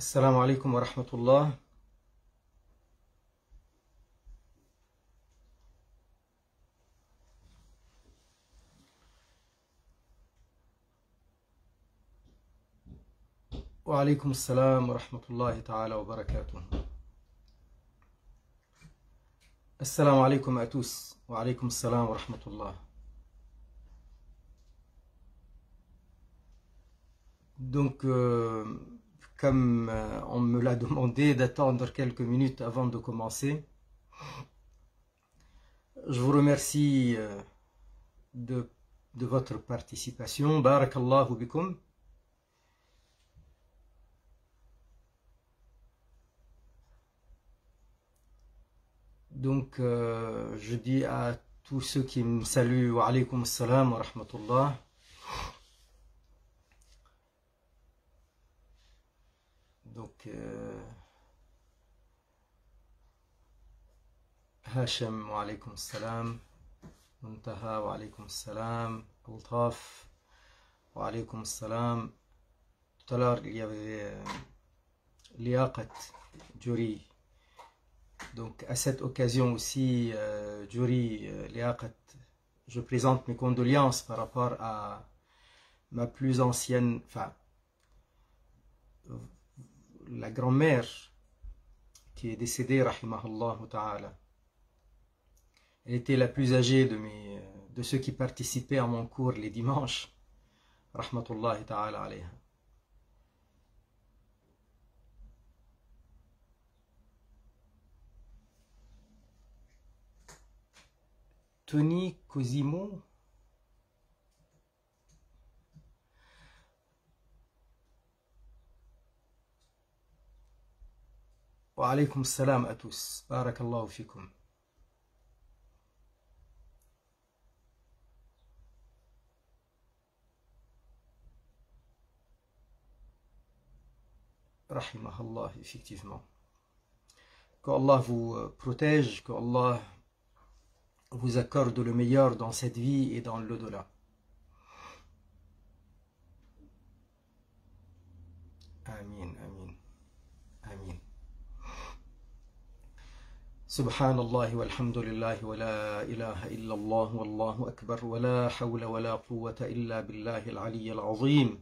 السلام عليكم ورحمة الله. وعليكم السلام ورحمة الله تعالى وبركاته. السلام عليكم à tous. وعليكم السلام ورحمة الله. Donc, comme on me l'a demandé d'attendre quelques minutes avant de commencer, je vous remercie de votre participation. Barakallahu bikum. Donc, je dis à tous ceux qui me saluent, wa alaykum assalam wa rahmatullah. Donc, Hachem, wa alaykum assalam. Muntaha, wa alaykum assalam. Altaf, wa alaykum assalam. Tout à l'heure, il y avait Liaqat, Juri. Donc, à cette occasion aussi, Juri, Liaqat, je présente mes condoléances par rapport à ma plus ancienne, enfin, la grand-mère qui est décédée, rahimahullah ta'ala. Elle était la plus âgée de ceux qui participaient à mon cours les dimanches, rahmatullahi ta'ala alayha. Tony Cosimo. Wa alaykum salam à tous. Barakallahu fikum. Rahimahullah, effectivement. Qu'Allah vous protège, qu'Allah vous accorde le meilleur dans cette vie et dans l'au-delà. Amin, amin, amin. Subhanallah walhamdulillah wa la ilaha illallah wallahu akbar wa la hawla wa la quwwata illa billahi al-ali al-azim.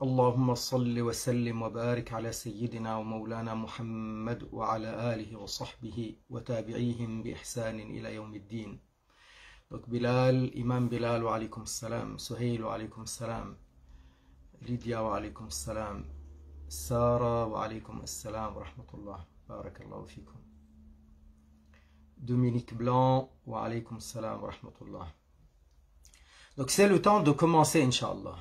اللهم صل وسلم وبارك على سيدنا ومولانا محمد وعلى آله وصحبه وتابعيهم بإحسان إلى يوم الدين. Donc Bilal, Imam Bilal wa alaykum salam, Suhail wa alaykum salam, Lydia wa alaykum salam, Sarah wa alaykum salam wa rahmatullah, barakallahu fikum. Dominique Blanc wa alaykum salam wa rahmatullah. Donc c'est le temps de commencer, Inch'Allah.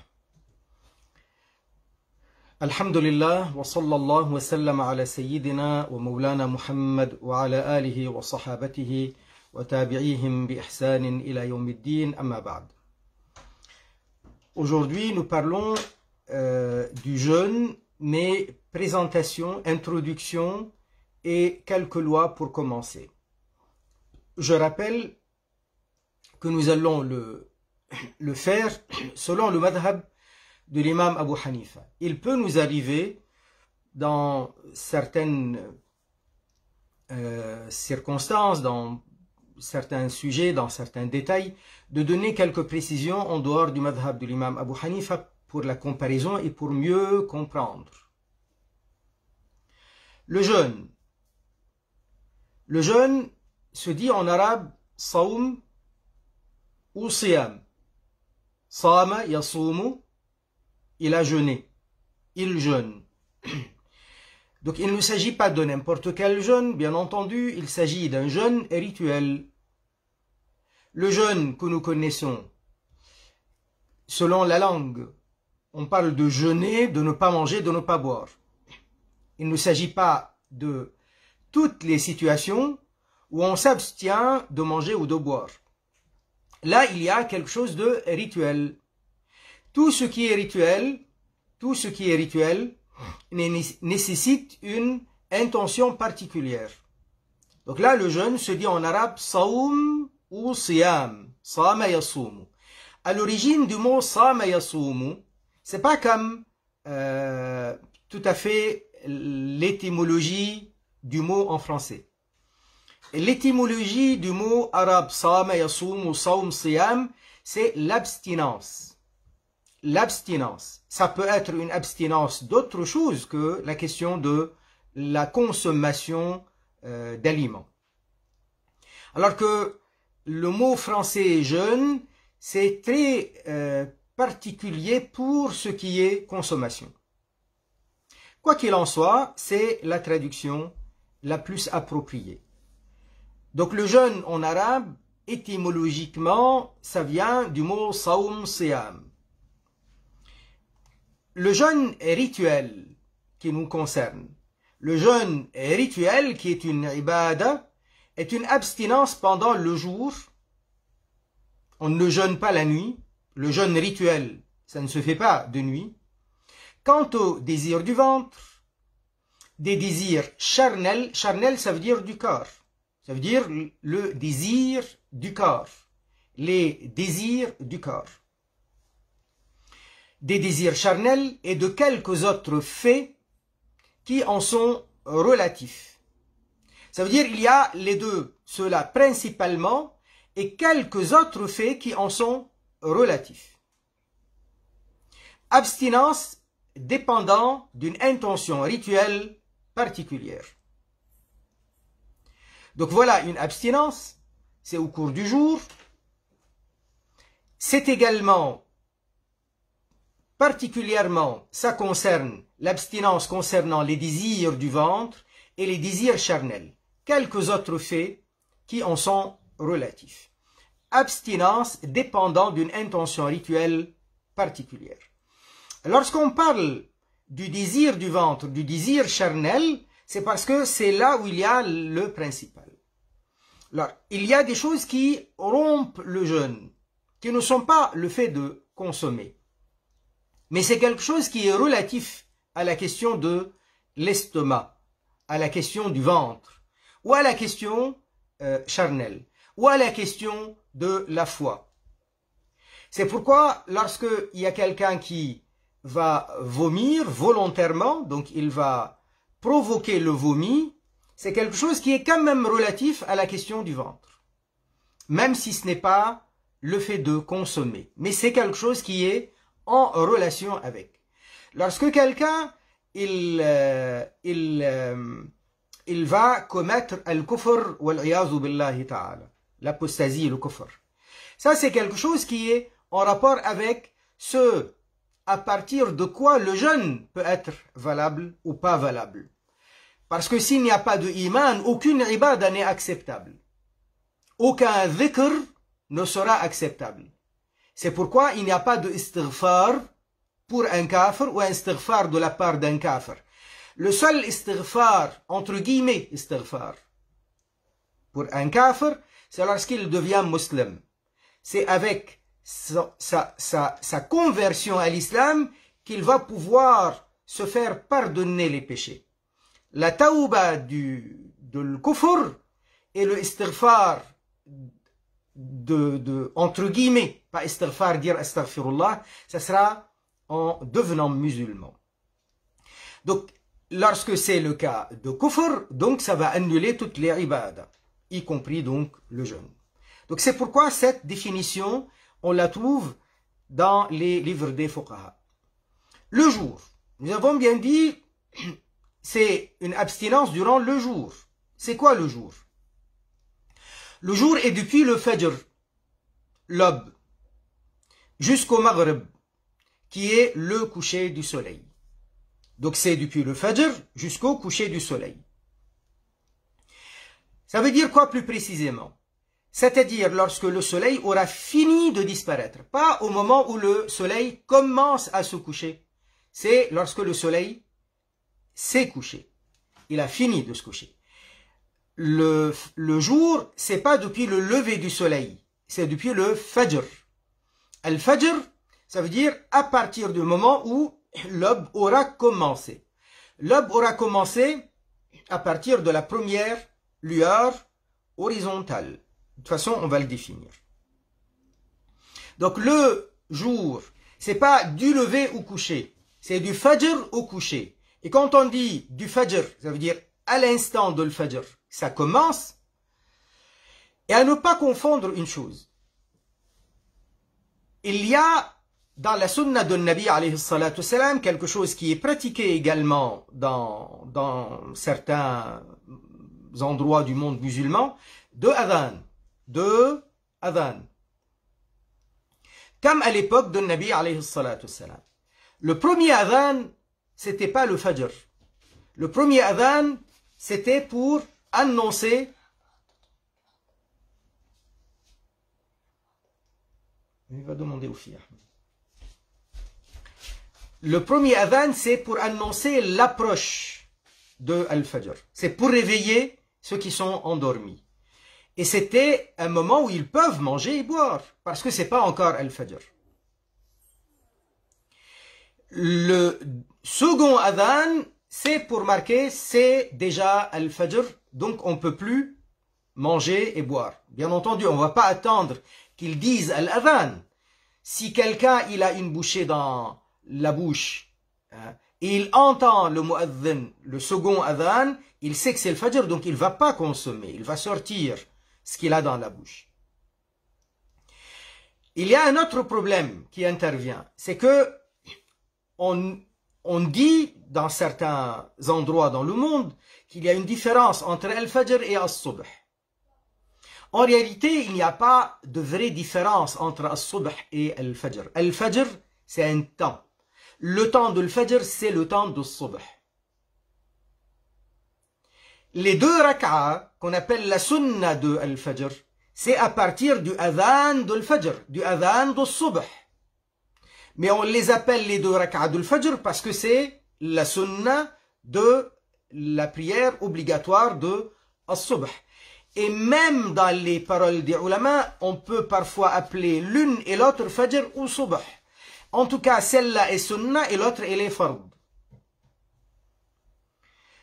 Alhamdulillah wa sallallahu wa sallam ala sayyidina wa maulana Muhammad wa ala alihi wa sahabatihi wa tabi'ihim bi ihsanin ila yawmiddin amma ba'd. Aujourd'hui, nous parlons du jeûne, mais présentation, introduction et quelques lois pour commencer. Je rappelle que nous allons le faire selon le madhab de l'imam Abu Hanifa. Il peut nous arriver dans certaines circonstances, dans certains sujets, dans certains détails, de donner quelques précisions en dehors du madhab de l'imam Abu Hanifa pour la comparaison et pour mieux comprendre. Le jeûne. Le jeûne se dit en arabe sawm ou siyam. Sama yasumu. Il a jeûné, il jeûne. Donc il ne s'agit pas de n'importe quel jeûne, bien entendu, il s'agit d'un jeûne rituel. Le jeûne que nous connaissons, selon la langue, on parle de jeûner, de ne pas manger, de ne pas boire. Il ne s'agit pas de toutes les situations où on s'abstient de manger ou de boire. Là, il y a quelque chose de rituel. Tout ce qui est rituel nécessite une intention particulière. Donc là, le jeûne se dit en arabe sawm ou siyam, sama yasumu. À l'origine du mot sama yasumu, c'est pas comme tout à fait l'étymologie du mot en français. L'étymologie du mot arabe sama yasum ou saum siyam, c'est l'abstinence. L'abstinence. Ça peut être une abstinence d'autre chose que la question de la consommation d'aliments. Alors que le mot français jeûne, c'est très particulier pour ce qui est consommation. Quoi qu'il en soit, c'est la traduction la plus appropriée. Donc le jeûne en arabe, étymologiquement, ça vient du mot saum siyam. Le jeûne rituel qui nous concerne, le jeûne rituel qui est une ibada, est une abstinence pendant le jour. On ne jeûne pas la nuit. Le jeûne rituel, ça ne se fait pas de nuit. Quant au désir du ventre, des désirs charnels, charnel ça veut dire du corps, ça veut dire le désir du corps, les désirs du corps. Des désirs charnels et de quelques autres faits qui en sont relatifs. Ça veut dire il y a les deux, ceux-là principalement, et quelques autres faits qui en sont relatifs. Abstinence dépendant d'une intention rituelle particulière. Donc voilà une abstinence, c'est au cours du jour. C'est également, particulièrement, ça concerne l'abstinence concernant les désirs du ventre et les désirs charnels. Quelques autres faits qui en sont relatifs. Abstinence dépendant d'une intention rituelle particulière. Lorsqu'on parle du désir du ventre, du désir charnel, c'est parce que c'est là où il y a le principal. Alors, il y a des choses qui rompent le jeûne, qui ne sont pas le fait de consommer. Mais c'est quelque chose qui est relatif à la question de l'estomac, à la question du ventre, ou à la question charnelle, ou à la question de la foi. C'est pourquoi lorsqu'il y a quelqu'un qui va vomir volontairement, donc il va provoquer le vomi, c'est quelque chose qui est quand même relatif à la question du ventre. Même si ce n'est pas le fait de consommer, mais c'est quelque chose qui est en relation avec. Lorsque quelqu'un il va commettre al-kufr wal-iyadhu billahi ta'ala, l'apostasie et le kufr. Ça c'est quelque chose qui est en rapport avec ce à partir de quoi le jeûne peut être valable ou pas valable. Parce que s'il n'y a pas de iman, aucune ibada n'est acceptable. Aucun dhikr ne sera acceptable. C'est pourquoi il n'y a pas de istighfar pour un kafir ou un istighfar de la part d'un kafir. Le seul istighfar, entre guillemets istighfar, pour un kafir, c'est lorsqu'il devient musulman. C'est avec sa conversion à l'islam qu'il va pouvoir se faire pardonner les péchés. La tauba de l'kufr et le istighfar entre guillemets, pas istighfar, dire astaghfirullah, ça sera en devenant musulman. Donc, lorsque c'est le cas de kufr, donc ça va annuler toutes les ibadah, y compris donc le jeûne. Donc c'est pourquoi cette définition, on la trouve dans les livres des fuqaha. Le jour, nous avons bien dit, c'est une abstinence durant le jour. C'est quoi le jour? Le jour est depuis le fajr, l'aube, jusqu'au maghrib, qui est le coucher du soleil. Donc c'est depuis le fajr jusqu'au coucher du soleil. Ça veut dire quoi plus précisément? C'est-à-dire lorsque le soleil aura fini de disparaître. Pas au moment où le soleil commence à se coucher. C'est lorsque le soleil s'est couché. Il a fini de se coucher. Le jour, c'est pas depuis le lever du soleil. C'est depuis le fajr. Al-fajr, ça veut dire à partir du moment où l'aube aura commencé. L'aube aura commencé à partir de la première lueur horizontale. De toute façon, on va le définir. Donc le jour, c'est pas du lever au coucher, c'est du fajr au coucher. Et quand on dit du fajr, ça veut dire à l'instant de le fajr, ça commence. Et à ne pas confondre une chose. Il y a dans la sunna de Nabi alayhi salatu salam quelque chose qui est pratiqué également dans certains endroits du monde musulman, de adhan. Comme à l'époque de Nabi alayhi salatu salam. Le premier adhan, c'était pas le fajr. Le premier adhan, c'était pour annoncer il va demander aux filles. Le premier adhan, c'est pour annoncer l'approche de Al-Fajr. C'est pour réveiller ceux qui sont endormis. Et c'était un moment où ils peuvent manger et boire, parce que c'est pas encore Al-Fajr. Le second adhan, c'est pour marquer, c'est déjà Al-Fajr, donc on peut plus manger et boire. Bien entendu, on va pas attendre qu'ils disent Al-Adhan. Si quelqu'un il a une bouchée dans la bouche et il entend le mu'adhin, le second adhan, il sait que c'est le fajr, donc il ne va pas consommer, il va sortir ce qu'il a dans la bouche. Il y a un autre problème qui intervient, c'est que on dit dans certains endroits dans le monde qu'il y a une différence entre al-fajr et al-subh. En réalité, il n'y a pas de vraie différence entre al-subh et al-fajr. Al-fajr, c'est un temps. Le temps de al-fajr, c'est le temps de al-subh. Les deux rak'a qu'on appelle la sunna de al-fajr, c'est à partir du adhan de al-fajr, du adhan de al-subh. Mais on les appelle les deux rak'a de al-fajr parce que c'est la sunna de la prière obligatoire de al-subh. Et même dans les paroles des ulama, on peut parfois appeler l'une et l'autre fajr ou subh. En tout cas, celle-là est sunna et l'autre elle est fard.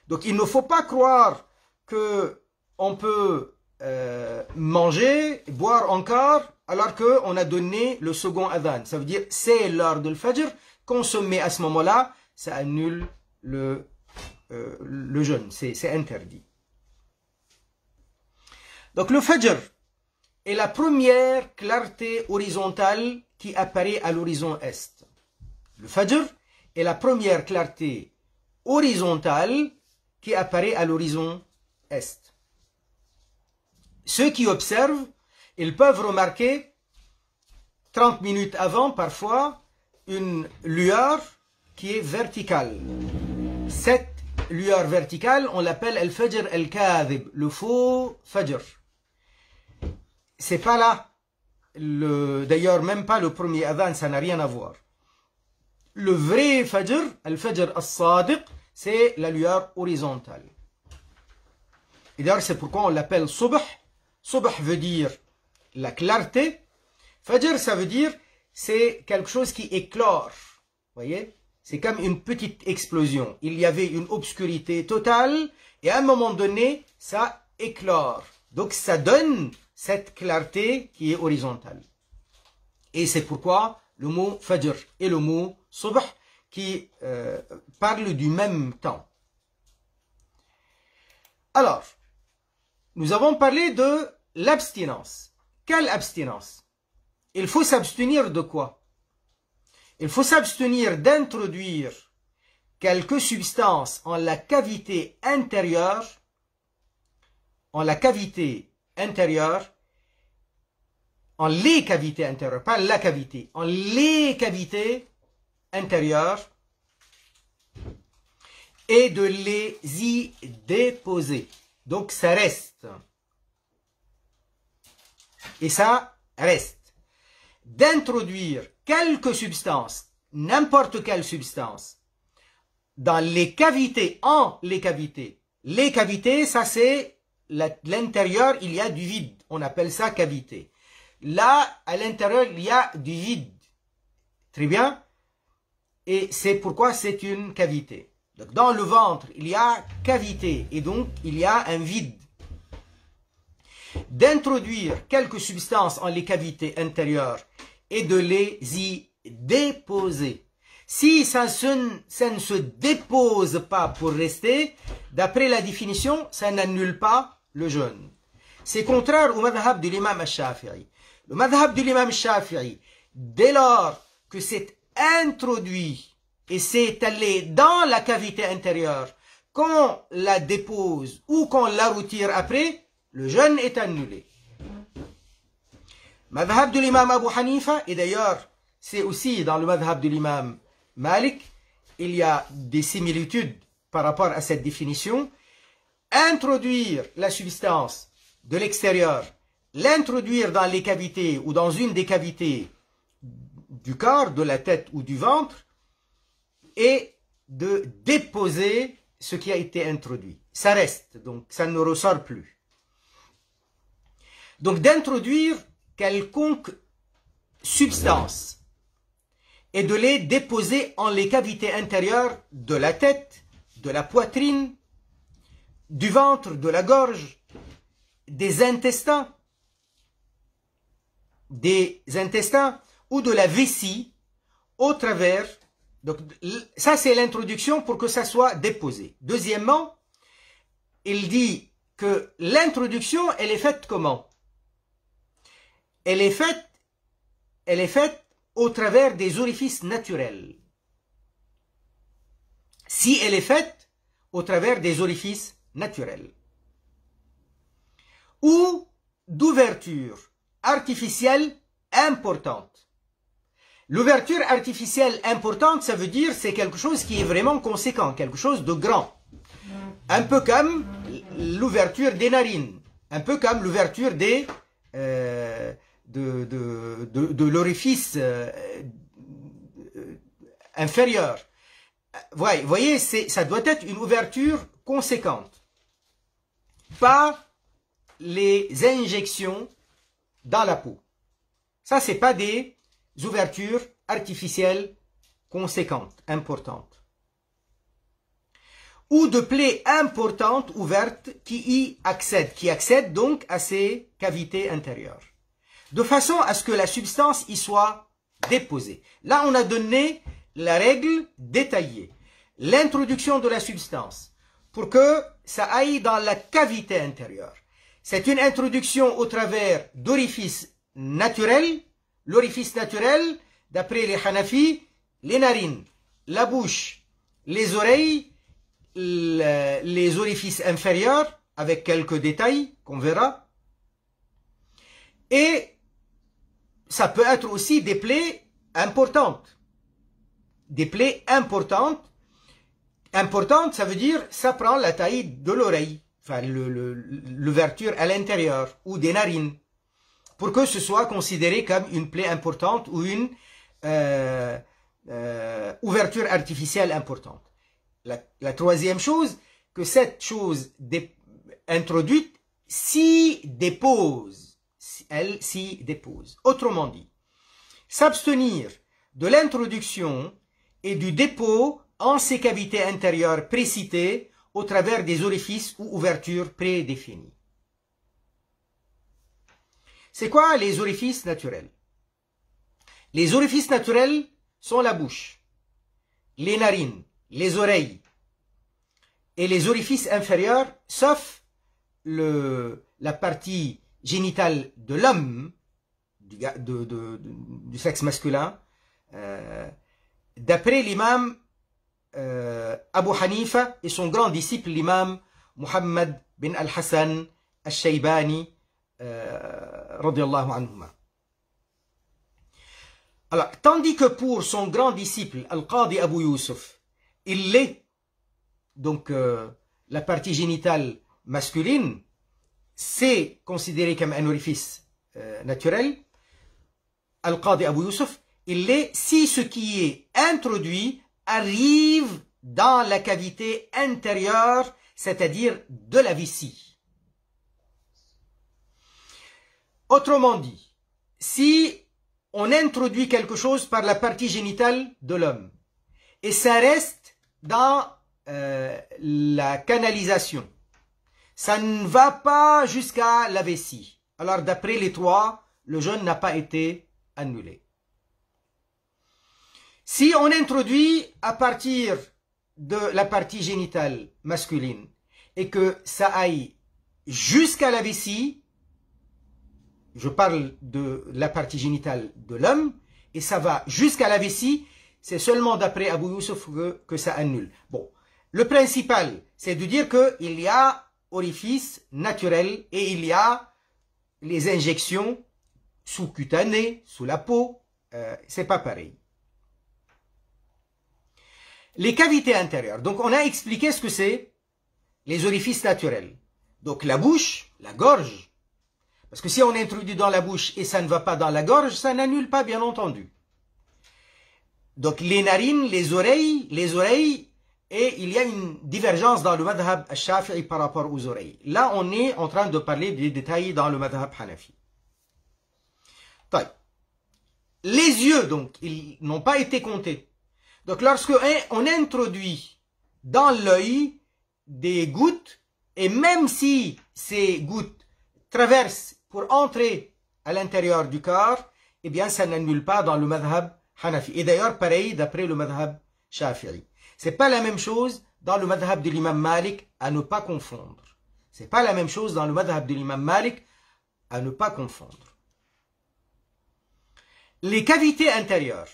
Donc il ne faut pas croire que on peut manger, boire encore, alors qu'on a donné le second adhan. Ça veut dire c'est l'heure de l'fajr, consommer à ce moment-là, ça annule le jeûne, c'est interdit. Donc le fajr est la première clarté horizontale qui apparaît à l'horizon est. Le fajr est la première clarté horizontale qui apparaît à l'horizon est. Ceux qui observent, ils peuvent remarquer 30 minutes avant parfois une lueur qui est verticale. Cette lueur verticale, on l'appelle al-fajr al-kadhib, le faux fajr. C'est pas là, d'ailleurs même pas le premier adhan, ça n'a rien à voir. Le vrai fajr, al-fajr al-sadiq, c'est la lueur horizontale. Et d'ailleurs c'est pourquoi on l'appelle subh. Subh veut dire la clarté. Fajr ça veut dire c'est quelque chose qui éclore. Voyez, c'est comme une petite explosion. Il y avait une obscurité totale et à un moment donné ça éclore. Donc ça donne cette clarté qui est horizontale. Et c'est pourquoi le mot fajr et le mot subh qui parlent du même temps. Alors, nous avons parlé de l'abstinence. Quelle abstinence? Il faut s'abstenir de quoi? Il faut s'abstenir d'introduire quelques substances en la cavité intérieure, en les cavités intérieures, pas la cavité, en les cavités intérieures, et de les y déposer. Donc ça reste. Et ça reste. D'introduire quelques substances, n'importe quelle substance, dans les cavités, en les cavités. Les cavités, ça c'est l'intérieur, il y a du vide. On appelle ça cavité. Là, à l'intérieur, il y a du vide. Très bien. Et c'est pourquoi c'est une cavité. Donc, dans le ventre, il y a cavité. Et donc, il y a un vide. D'introduire quelques substances en les cavités intérieures et de les y déposer. Si ça ne se dépose pas pour rester, d'après la définition, ça n'annule pas le jeûne. C'est contraire au madhab de l'imam al-Shafi'i. Le madhab de l'imam al-Shafi'i, dès lors que c'est introduit et c'est allé dans la cavité intérieure, qu'on la dépose ou qu'on la retire après, le jeûne est annulé. Madhab de l'imam Abu Hanifa, et d'ailleurs, c'est aussi dans le madhab de l'imam Malik, il y a des similitudes par rapport à cette définition. Introduire la substance de l'extérieur, l'introduire dans les cavités ou dans une des cavités du corps, de la tête ou du ventre, et de déposer ce qui a été introduit. Ça reste, donc ça ne ressort plus. Donc d'introduire quelconque substance et de les déposer en les cavités intérieures de la tête, de la poitrine, du ventre, de la gorge, des intestins ou de la vessie au travers. Donc ça c'est l'introduction pour que ça soit déposé. Deuxièmement, il dit que l'introduction, elle est faite comment? Elle est faite au travers des orifices naturels. Si elle est faite au travers des orifices naturels. Ou d'ouverture artificielle importante. L'ouverture artificielle importante, ça veut dire c'est quelque chose qui est vraiment conséquent, quelque chose de grand. Un peu comme l'ouverture des narines, un peu comme l'ouverture des de l'orifice inférieur. Voyez, ça doit être une ouverture conséquente. Pas les injections dans la peau. Ça, c'est pas des ouvertures artificielles conséquentes, importantes. Ou de plaies importantes ouvertes qui accèdent donc à ces cavités intérieures. De façon à ce que la substance y soit déposée. Là, on a donné la règle détaillée. L'introduction de la substance pour que ça aille dans la cavité intérieure. C'est une introduction au travers d'orifices naturels. L'orifice naturel, d'après les Hanafi, les narines, la bouche, les oreilles, les orifices inférieurs, avec quelques détails qu'on verra. Et ça peut être aussi des plaies importantes. Des plaies importantes. Importante, ça veut dire ça prend la taille de l'oreille, enfin l'ouverture à l'intérieur, ou des narines, pour que ce soit considéré comme une plaie importante ou une ouverture artificielle importante. La troisième chose, que cette chose introduite s'y dépose. Elle s'y dépose. Autrement dit, s'abstenir de l'introduction et du dépôt en ces cavités intérieures précitées au travers des orifices ou ouvertures prédéfinies. C'est quoi les orifices naturels? Les orifices naturels sont la bouche, les narines, les oreilles et les orifices inférieurs, sauf la partie génitale de l'homme, du sexe masculin, d'après l'imam Abu Hanifa et son grand disciple l'imam Muhammad bin al-Hassan al-Shaybani radiyallahu anhuma. Alors, tandis que pour son grand disciple Al-Qadi Abu Yusuf, il est donc la partie génitale masculine, c'est considéré comme un orifice naturel. Al-Qadi Abu Yusuf, il est si ce qui est introduit arrive dans la cavité intérieure, c'est-à-dire de la vessie. Autrement dit, si on introduit quelque chose par la partie génitale de l'homme et ça reste dans la canalisation, ça ne va pas jusqu'à la vessie. Alors d'après les trois, le jeûne n'a pas été annulé. Si on introduit à partir de la partie génitale masculine et que ça aille jusqu'à la vessie, je parle de la partie génitale de l'homme, et ça va jusqu'à la vessie, c'est seulement d'après Abu Yusuf que ça annule. Bon, le principal, c'est de dire qu'il y a orifice naturel et il y a les injections sous-cutanées, sous la peau, c'est pas pareil. Les cavités intérieures. Donc on a expliqué ce que c'est les orifices naturels. Donc la bouche, la gorge. Parce que si on introduit dans la bouche et ça ne va pas dans la gorge, ça n'annule pas, bien entendu. Donc les narines, les oreilles, et il y a une divergence dans le madhab al-Shafi'i par rapport aux oreilles. Là, on est en train de parler des détails dans le madhab hanafi. Les yeux, donc, ils n'ont pas été comptés. Donc lorsque on introduit dans l'œil des gouttes, et même si ces gouttes traversent pour entrer à l'intérieur du corps, eh bien ça n'annule pas dans le madhab hanafi. Et d'ailleurs, pareil d'après le madhab shafi'i. C'est pas la même chose dans le madhab de l'imam Malik, à ne pas confondre. C'est pas la même chose dans le madhab de l'imam Malik, à ne pas confondre. Les cavités intérieures.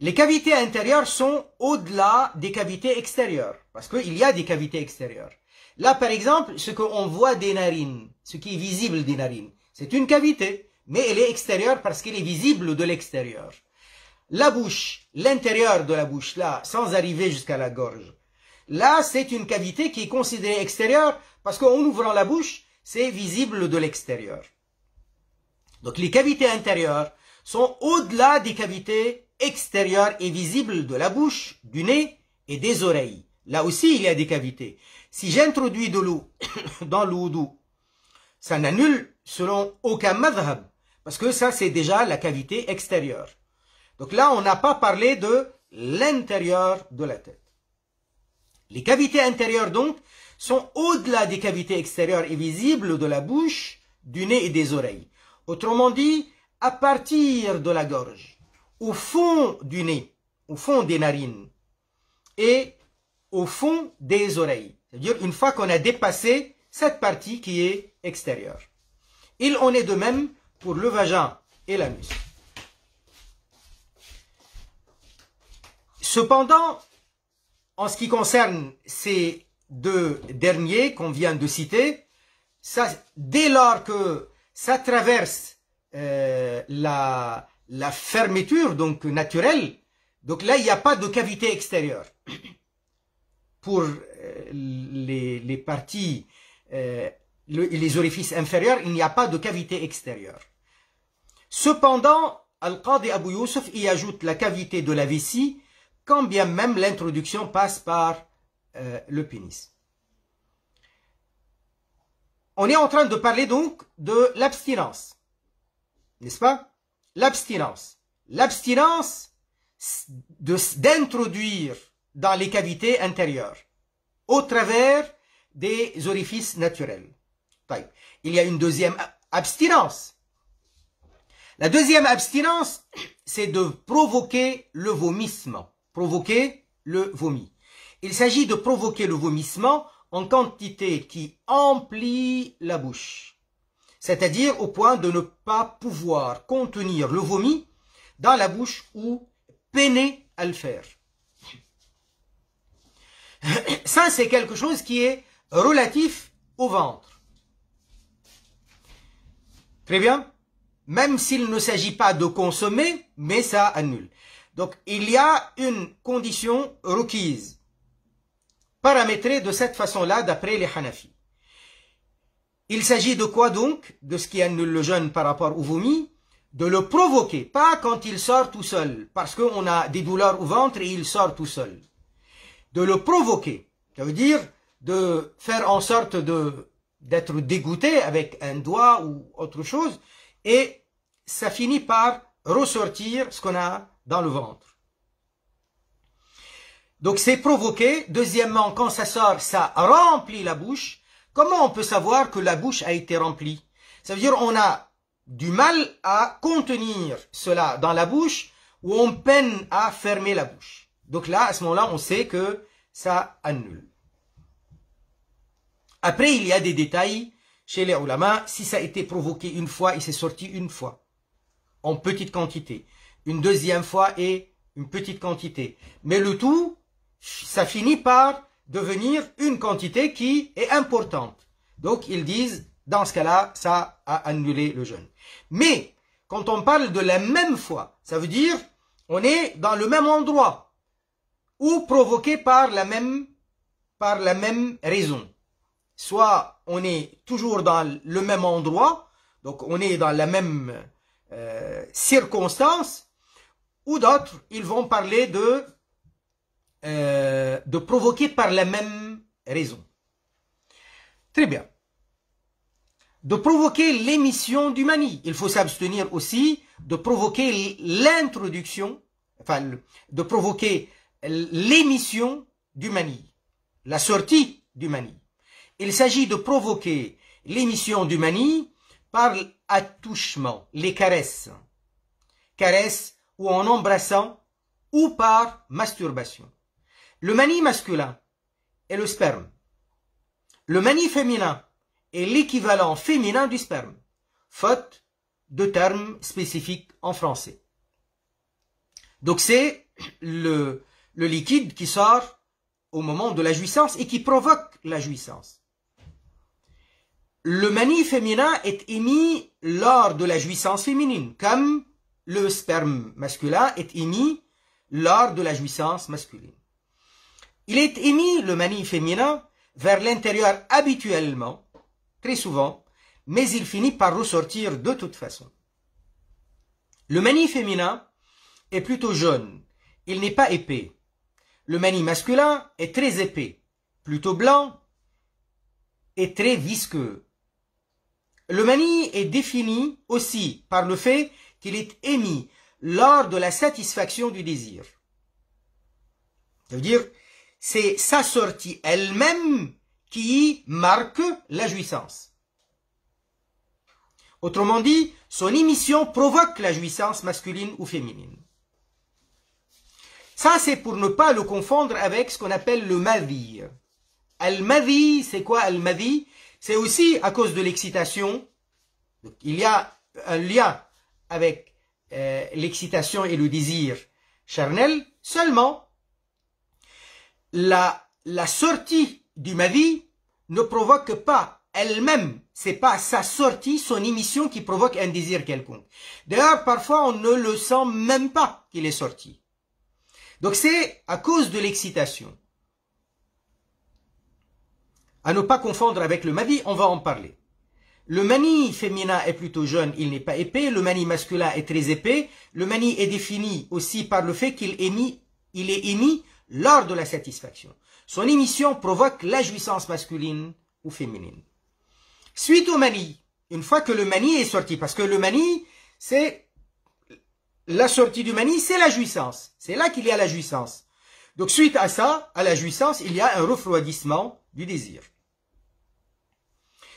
Les cavités intérieures sont au-delà des cavités extérieures, parce qu'il y a des cavités extérieures. Là, par exemple, ce qu'on voit des narines, ce qui est visible des narines, c'est une cavité, mais elle est extérieure parce qu'elle est visible de l'extérieur. La bouche, l'intérieur de la bouche, là, sans arriver jusqu'à la gorge, là, c'est une cavité qui est considérée extérieure parce qu'en ouvrant la bouche, c'est visible de l'extérieur. Donc, les cavités intérieures sont au-delà des cavités extérieures et visibles de la bouche, du nez et des oreilles. Là aussi, il y a des cavités. Si j'introduis de l'eau dans le wudu, ça n'annule selon aucun madhab, parce que ça, c'est déjà la cavité extérieure. Donc là, on n'a pas parlé de l'intérieur de la tête. Les cavités intérieures, donc, sont au-delà des cavités extérieures et visibles de la bouche, du nez et des oreilles. Autrement dit, à partir de la gorge, au fond du nez, au fond des narines et au fond des oreilles. C'est-à-dire une fois qu'on a dépassé cette partie qui est extérieure. Il en est de même pour le vagin et l'anus. Cependant, en ce qui concerne ces deux derniers qu'on vient de citer, ça, dès lors que ça traverse la fermeture donc naturelle, donc là il n'y a pas de cavité extérieure. Pour les parties, les orifices inférieurs, il n'y a pas de cavité extérieure. Cependant, Al-Qadi Abu Yusuf y ajoute la cavité de la vessie, quand bien même l'introduction passe par le pénis. On est en train de parler donc de l'abstinence, n'est-ce pas? L'abstinence. L'abstinence d'introduire dans les cavités intérieures, au travers des orifices naturels. Il y a une deuxième abstinence. La deuxième abstinence, c'est de provoquer le vomissement. Provoquer le vomi. Il s'agit de provoquer le vomissement en quantité qui emplit la bouche. C'est-à-dire au point de ne pas pouvoir contenir le vomi dans la bouche ou peiner à le faire. Ça, c'est quelque chose qui est relatif au ventre. Très bien. Même s'il ne s'agit pas de consommer, mais ça annule. Donc, il y a une condition requise, paramétrée de cette façon-là, d'après les Hanafis. Il s'agit de quoi donc? De ce qui annule le jeûne par rapport au vomi, de le provoquer, pas quand il sort tout seul, parce qu'on a des douleurs au ventre et il sort tout seul. De le provoquer, ça veut dire de faire en sorte d'être dégoûté avec un doigt ou autre chose, et ça finit par ressortir ce qu'on a dans le ventre. Donc c'est provoqué. Deuxièmement, quand ça sort, ça remplit la bouche. Comment on peut savoir que la bouche a été remplie? Ça veut dire on a du mal à contenir cela dans la bouche, ou on peine à fermer la bouche. Donc là, à ce moment-là, on sait que ça annule. Après, il y a des détails chez les ulama. Si ça a été provoqué une fois, il s'est sorti une fois, en petite quantité. Une deuxième fois et une petite quantité. Mais le tout, ça finit par devenir une quantité qui est importante. Donc, ils disent, dans ce cas-là, ça a annulé le jeûne. Mais, quand on parle de la même fois, ça veut dire, on est dans le même endroit, ou provoqué par la même raison. Soit on est toujours dans le même endroit, donc on est dans la même circonstance, ou d'autres, ils vont parler de provoquer par la même raison. Très bien. De provoquer l'émission du mani. Il faut s'abstenir aussi de provoquer l'introduction, enfin, de provoquer l'émission du mani, la sortie du mani. Il s'agit de provoquer l'émission du mani par attouchement, les caresses. Caresses ou en embrassant ou par masturbation. Le mani masculin est le sperme. Le mani féminin est l'équivalent féminin du sperme, faute de termes spécifiques en français. Donc c'est le liquide qui sort au moment de la jouissance et qui provoque la jouissance. Le mani féminin est émis lors de la jouissance féminine, comme le sperme masculin est émis lors de la jouissance masculine. Il est émis, le mani féminin, vers l'intérieur habituellement, très souvent, mais il finit par ressortir de toute façon. Le mani féminin est plutôt jaune, il n'est pas épais. Le mani masculin est très épais, plutôt blanc et très visqueux. Le mani est défini aussi par le fait qu'il est émis lors de la satisfaction du désir. Ça veut dire, c'est sa sortie elle-même qui marque la jouissance. Autrement dit, son émission provoque la jouissance masculine ou féminine. Ça, c'est pour ne pas le confondre avec ce qu'on appelle le madhi. Al-madhi, c'est quoi al-madhi? C'est aussi à cause de l'excitation. Il y a un lien avec l'excitation et le désir charnel. Seulement, la sortie du madhi ne provoque pas elle-même. C'est pas sa sortie, son émission qui provoque un désir quelconque. D'ailleurs, parfois, on ne le sent même pas qu'il est sorti. Donc, c'est à cause de l'excitation. À ne pas confondre avec le madhi, on va en parler. Le mani féminin est plutôt jeune, il n'est pas épais. Le mani masculin est très épais. Le mani est défini aussi par le fait qu'il est émis lors de la satisfaction. Son émission provoque la jouissance masculine ou féminine. Suite au mani, une fois que le mani est sorti, parce que le mani, c'est la sortie du mani, c'est la jouissance. C'est là qu'il y a la jouissance. Donc suite à ça, à la jouissance, il y a un refroidissement du désir.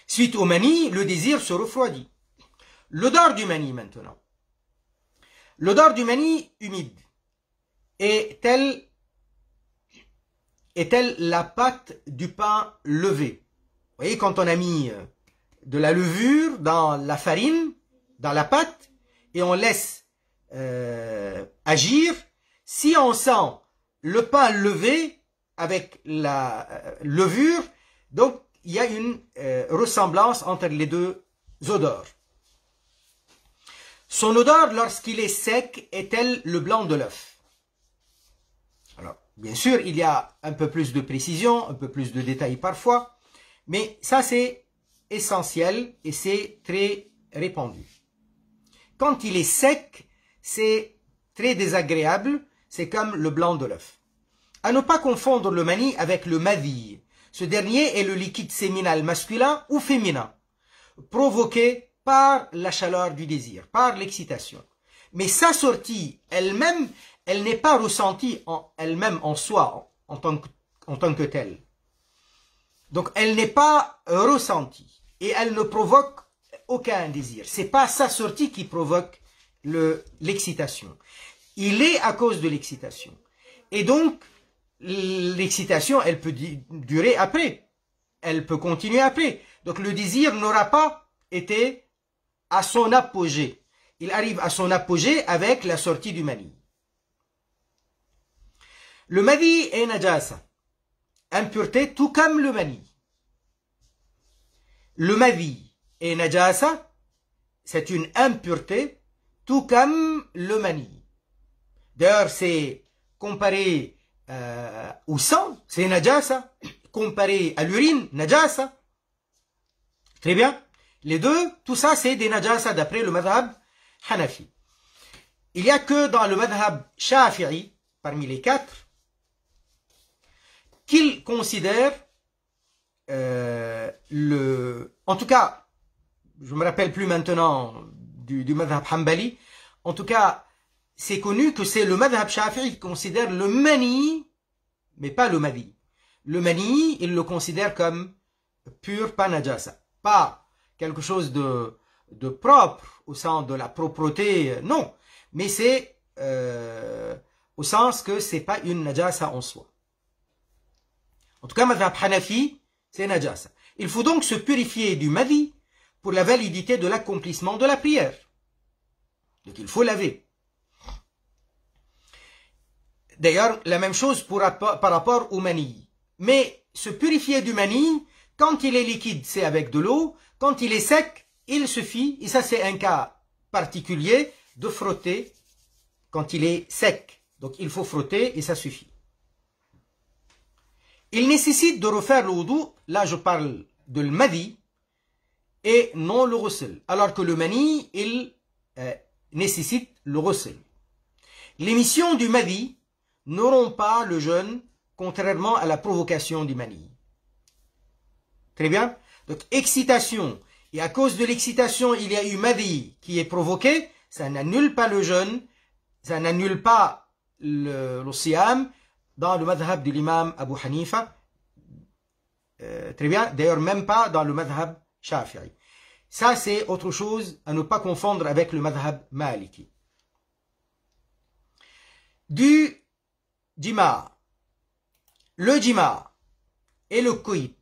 Suite au mani, le désir se refroidit. L'odeur du mani maintenant. L'odeur du mani humide est-elle la pâte du pain levé? Vous voyez, quand on a mis de la levure dans la farine, dans la pâte, et on laisse agir, si on sent le pain levé avec la levure, donc il y a une ressemblance entre les deux odeurs. Son odeur, lorsqu'il est sec, est-elle le blanc de l'œuf? Alors, bien sûr, il y a un peu plus de précision, un peu plus de détails parfois, mais ça c'est essentiel et c'est très répandu. Quand il est sec, c'est très désagréable, c'est comme le blanc de l'œuf. À ne pas confondre le mani avec le madhi. Ce dernier est le liquide séminal masculin ou féminin, provoqué par la chaleur du désir, par l'excitation. Mais sa sortie elle-même, elle n'est pas ressentie elle-même en soi, en tant que telle. Donc elle n'est pas ressentie et elle ne provoque aucun désir. C'est pas sa sortie qui provoque l'excitation. il est à cause de l'excitation. Et donc, l'excitation, elle peut durer après. Elle peut continuer après. Donc le désir n'aura pas été à son apogée. Il arrive à son apogée avec la sortie du mani. Le mani est najasa, impureté tout comme le mani. Le mani est najasa, c'est une impureté tout comme le mani. D'ailleurs, c'est comparé au sang, c'est najasa. Comparé à l'urine, najasa. Très bien. Les deux, tout ça, c'est des najasa d'après le madhab hanafi. Il n'y a que dans le madhab shafi'i, parmi les quatre, qu'il considère en tout cas, je me rappelle plus maintenant du madhab hanbali, en tout cas, c'est connu que c'est le madhab shafi'i qui considère le mani, mais pas le madi. Le mani, il le considère comme pur, pas najasa. Pas quelque chose de propre, au sens de la propreté, non. Mais c'est au sens que c'est pas une najasa en soi. En tout cas, madhab hanafi, c'est najasa. Il faut donc se purifier du madi pour la validité de l'accomplissement de la prière. Donc il faut laver. D'ailleurs, la même chose par rapport au mani. Mais se purifier du mani, quand il est liquide, c'est avec de l'eau. Quand il est sec, il suffit, et ça c'est un cas particulier, de frotter quand il est sec. Donc il faut frotter et ça suffit. Il nécessite de refaire le wudu, là je parle de le madi, et non le ghusl. Alors que le mani, il nécessite le ghusl. L'émission du madi n'auront pas le jeûne, contrairement à la provocation du mani. Très bien. Donc, excitation. Et à cause de l'excitation, il y a eu madi qui est provoqué. Ça n'annule pas le jeûne. Ça n'annule pas le siyam dans le madhab de l'imam Abu Hanifa. Très bien. D'ailleurs, même pas dans le madhab shafi'i. Ça, c'est autre chose à ne pas confondre avec le madhab maliki. Du jima. Le jima et le coït.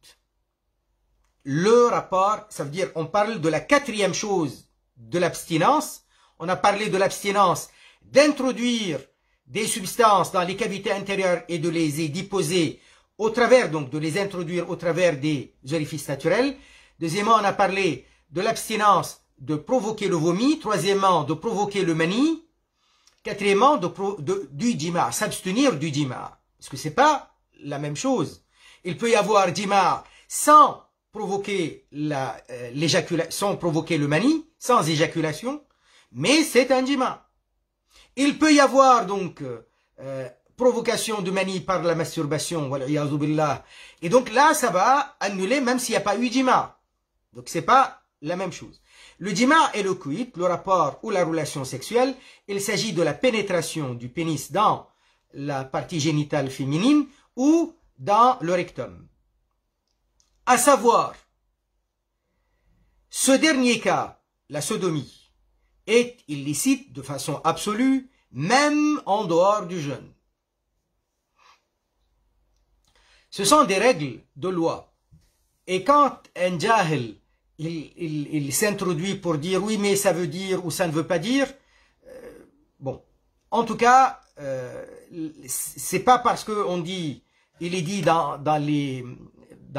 Le rapport, ça veut dire, on parle de la quatrième chose de l'abstinence. On a parlé de l'abstinence d'introduire des substances dans les cavités intérieures et de les y déposer au travers, donc de les introduire au travers des orifices naturels. Deuxièmement, on a parlé de l'abstinence de provoquer le vomi. Troisièmement, de provoquer le mani. Quatrièmement, du jima, s'abstenir du jima. Parce que c'est pas la même chose. Il peut y avoir jima sans provoquer sans provoquer le mani, sans éjaculation, mais c'est un jima. Il peut y avoir donc provocation de mani par la masturbation, et donc là ça va annuler même s'il n'y a pas eu jima. Donc c'est pas la même chose. Le jima et le coït, le rapport ou la relation sexuelle, il s'agit de la pénétration du pénis dans la partie génitale féminine ou dans le rectum. À savoir, ce dernier cas, la sodomie, est illicite de façon absolue, même en dehors du jeûne. Ce sont des règles de loi. Et quand un jahil, il s'introduit pour dire oui, mais ça veut dire ou ça ne veut pas dire, bon, en tout cas, c'est pas parce qu'on dit, il est dit dans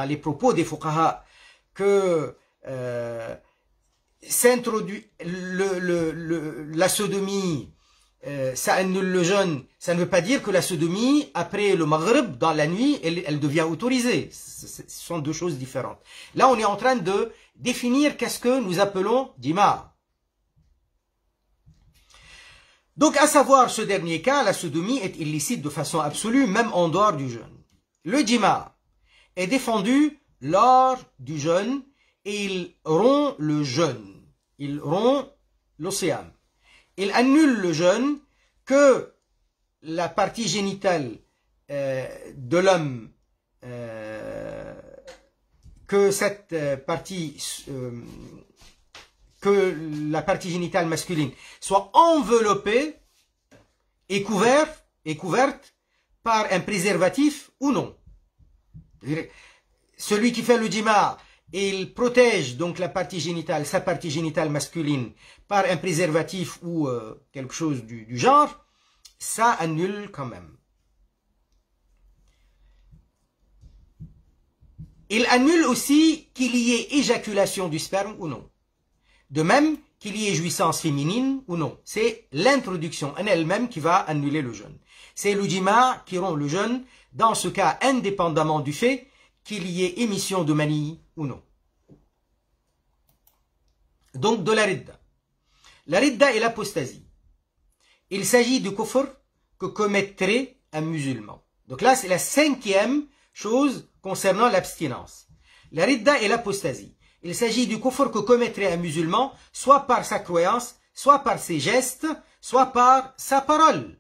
les propos des fuqaha que s'introduit la sodomie, ça annule le jeûne. Ça ne veut pas dire que la sodomie, après le maghrib, dans la nuit, elle devient autorisée. Ce sont deux choses différentes. Là, on est en train de définir qu'est-ce que nous appelons jima. Donc, à savoir ce dernier cas, la sodomie est illicite de façon absolue, même en dehors du jeûne. Le jima est défendu lors du jeûne et il rompt le jeûne. Il rompt l'océan. Il annule le jeûne que la partie génitale de l'homme, que la partie génitale masculine soit enveloppée est couverte par un préservatif ou non. Celui qui fait le djima, il protège donc la partie génitale, sa partie génitale masculine, par un préservatif ou quelque chose du genre, ça annule quand même. Il annule aussi qu'il y ait éjaculation du sperme ou non. De même qu'il y ait jouissance féminine ou non. C'est l'introduction en elle-même qui va annuler le jeûne. C'est le djima qui rompt le jeûne, dans ce cas indépendamment du fait qu'il y ait émission de mani ou non. Donc de la ridda. La ridda est l'apostasie. Il s'agit du kufr que commettrait un musulman. Donc là, c'est la 5e chose concernant l'abstinence. La ridda est l'apostasie. Il s'agit du kufr que commettrait un musulman, soit par sa croyance, soit par ses gestes, soit par sa parole.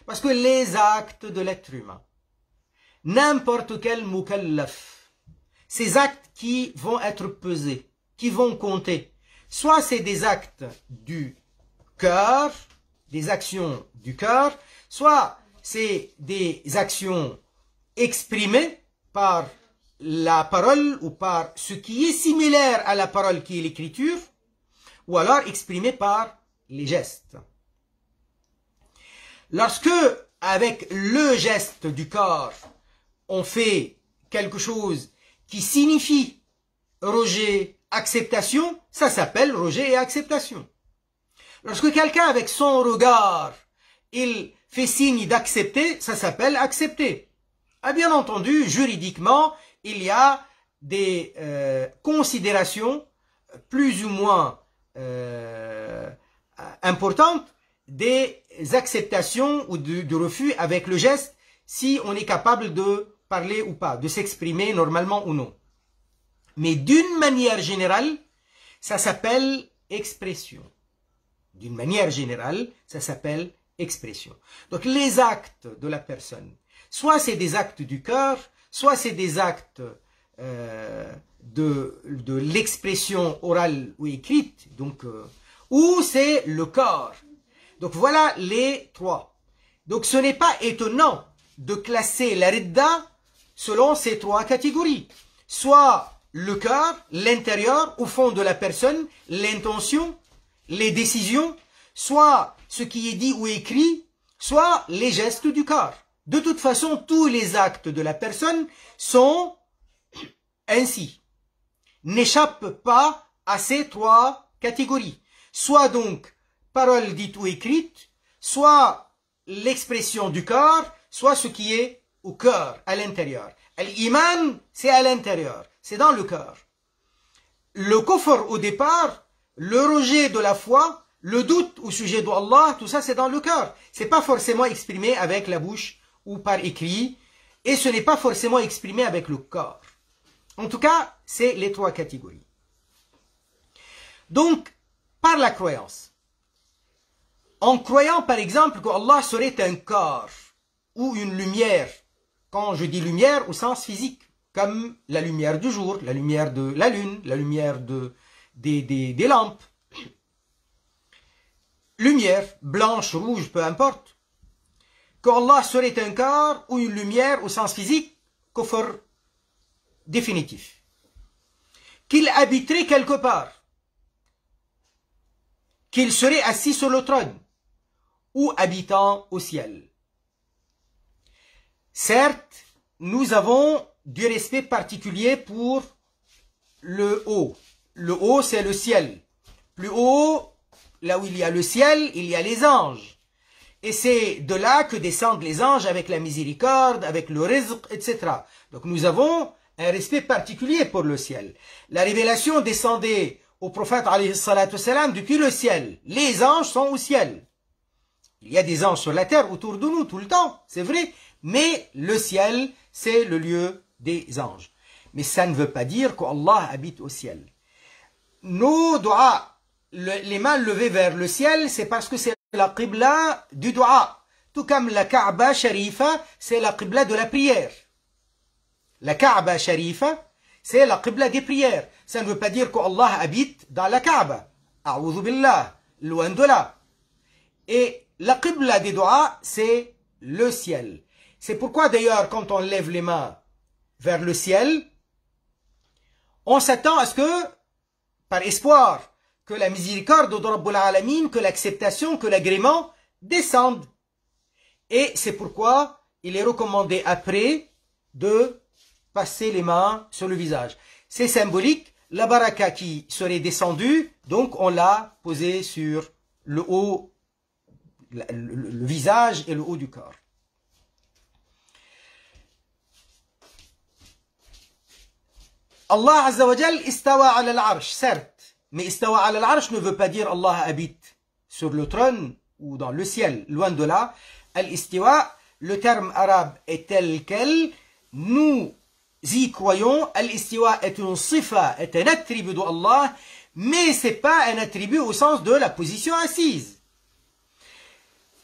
Parce que les actes de l'être humain, n'importe quel mukallaf, ces actes qui vont être pesés, qui vont compter, soit c'est des actes du cœur, des actions du cœur, soit c'est des actions exprimées par la parole ou par ce qui est similaire à la parole qui est l'écriture, ou alors exprimées par les gestes. Lorsque, avec le geste du corps, on fait quelque chose qui signifie rejet, acceptation, ça s'appelle rejet et acceptation. Lorsque quelqu'un, avec son regard, il fait signe d'accepter, ça s'appelle accepter. Ah, bien entendu, juridiquement, il y a des considérations plus ou moins importantes des acceptations ou du refus avec le geste, si on est capable de parler ou pas, de s'exprimer normalement ou non. Mais d'une manière générale, ça s'appelle expression. D'une manière générale, ça s'appelle expression. Donc les actes de la personne, soit c'est des actes du cœur, soit c'est des actes de l'expression orale ou écrite, donc, ou c'est le corps. Donc voilà les trois. Donc ce n'est pas étonnant de classer la ridda selon ces trois catégories. Soit le cœur, l'intérieur, au fond de la personne, l'intention, les décisions, soit ce qui est dit ou écrit, soit les gestes du corps. De toute façon, tous les actes de la personne sont ainsi, n'échappent pas à ces trois catégories. Soit donc parole dite ou écrite, soit l'expression du corps, soit ce qui est au cœur, à l'intérieur. L'iman, c'est à l'intérieur, c'est dans le cœur. Le kufr au départ, le rejet de la foi, le doute au sujet d'Allah, tout ça c'est dans le cœur. C'est pas forcément exprimé avec la bouche ou par écrit, et ce n'est pas forcément exprimé avec le corps. En tout cas, c'est les trois catégories. Donc, par la croyance. En croyant par exemple qu'Allah serait un corps ou une lumière, quand je dis lumière au sens physique, comme la lumière du jour, la lumière de la lune, la lumière des lampes. Lumière, blanche, rouge, peu importe. Qu'Allah serait un corps ou une lumière au sens physique, kufr définitif. Qu'il habiterait quelque part. Qu'il serait assis sur le trône ou habitant au ciel. Certes, nous avons du respect particulier pour le haut. Le haut, c'est le ciel. Plus haut, là où il y a le ciel, il y a les anges. Et c'est de là que descendent les anges avec la miséricorde, avec le rizq, etc. Donc nous avons un respect particulier pour le ciel. La révélation descendait au prophète alayhi salatu wassalam depuis le ciel. Les anges sont au ciel. Il y a des anges sur la terre autour de nous tout le temps, c'est vrai. Mais le ciel, c'est le lieu des anges. Mais ça ne veut pas dire qu'Allah habite au ciel. Nos doigts, les mains levées vers le ciel, c'est parce que c'est la qibla du dua. Tout comme la Kaaba Sharifa, c'est la qibla de la prière. La Kaaba Sharifa, c'est la qibla des prières. Ça ne veut pas dire qu'Allah habite dans la Kaaba. A'udhu billah, loin de là. Et la qibla des doigts, c'est le ciel. C'est pourquoi d'ailleurs, quand on lève les mains vers le ciel, on s'attend à ce que, par espoir, que la miséricorde de Rabbul Alamin, que l'acceptation, que l'agrément descendent. Et c'est pourquoi il est recommandé après de passer les mains sur le visage. C'est symbolique, la baraka qui serait descendue, donc on l'a posée sur le haut, le visage et le haut du corps. Allah Azza wa Jal istawa ala al-arsh, certes, mais istawa ala al-arsh ne veut pas dire Allah habite sur le trône ou dans le ciel, loin de là. Al-istiwa, le terme arabe est tel quel, nous y croyons. Al-istiwa est une sifa, est un attribut d'Allah, mais ce n'est pas un attribut au sens de la position assise.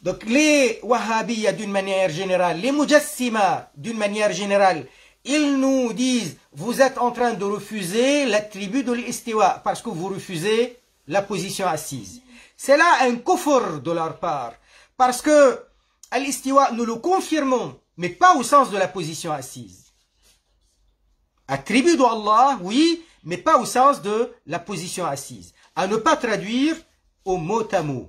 Donc les wahhabiyya d'une manière générale, les mujassima d'une manière générale, ils nous disent, vous êtes en train de refuser l'attribut de l'istiwa, parce que vous refusez la position assise. C'est là un kufr de leur part, parce que l'istiwa, nous le confirmons, mais pas au sens de la position assise. Attribut d'Allah, oui, mais pas au sens de la position assise. À ne pas traduire au mot à mot.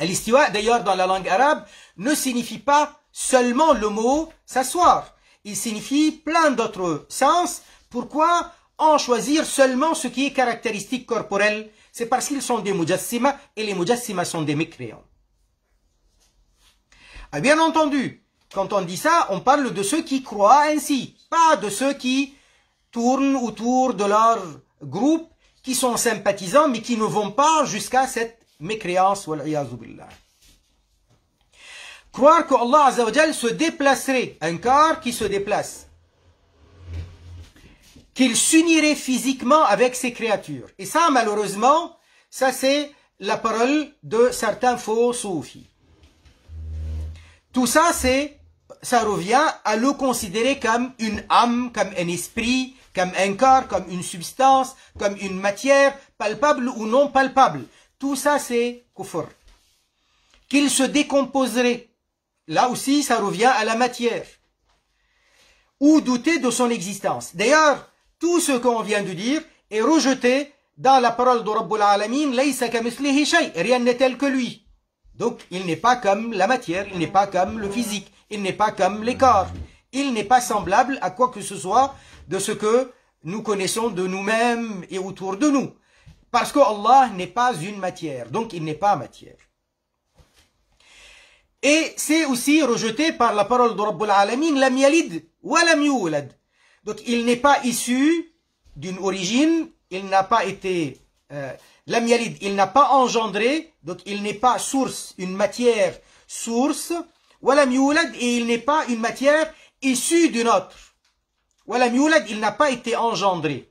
L'istiwa, d'ailleurs, dans la langue arabe, ne signifie pas seulement le mot s'asseoir. Il signifie plein d'autres sens. Pourquoi en choisir seulement ce qui est caractéristique corporelle? C'est parce qu'ils sont des mujassima et les mujassima sont des mécréants. Et bien entendu, quand on dit ça, on parle de ceux qui croient ainsi, pas de ceux qui tournent autour de leur groupe, qui sont sympathisants, mais qui ne vont pas jusqu'à cette mécréance. Wal'iyadhu billah. Croire que Allah Azza wa Jal se déplacerait, un corps qui se déplace, qu'il s'unirait physiquement avec ses créatures. Et ça, malheureusement, ça c'est la parole de certains faux soufis. Tout ça, ça revient à le considérer comme une âme, comme un esprit, comme un corps, comme une substance, comme une matière, palpable ou non palpable. Tout ça, c'est kufr. Qu'il se décomposerait. Là aussi, ça revient à la matière. Ou douter de son existence. D'ailleurs, tout ce qu'on vient de dire est rejeté dans la parole de Rabbul Alamin, Laysa kamithlihi shay, rien n'est tel que lui. Donc, il n'est pas comme la matière, il n'est pas comme le physique, il n'est pas comme les corps. Il n'est pas semblable à quoi que ce soit de ce que nous connaissons de nous-mêmes et autour de nous. Parce que Allah n'est pas une matière, donc il n'est pas matière. Et c'est aussi rejeté par la parole de Rabbul Alamin, lam yalid wa lam yulad. Donc il n'est pas issu d'une origine, il n'a pas été, lam yalid, il n'a pas engendré, donc il n'est pas source, une matière source, wa lam yulad, et il n'est pas une matière issue d'une autre. Wa lam yulad, il n'a pas été engendré.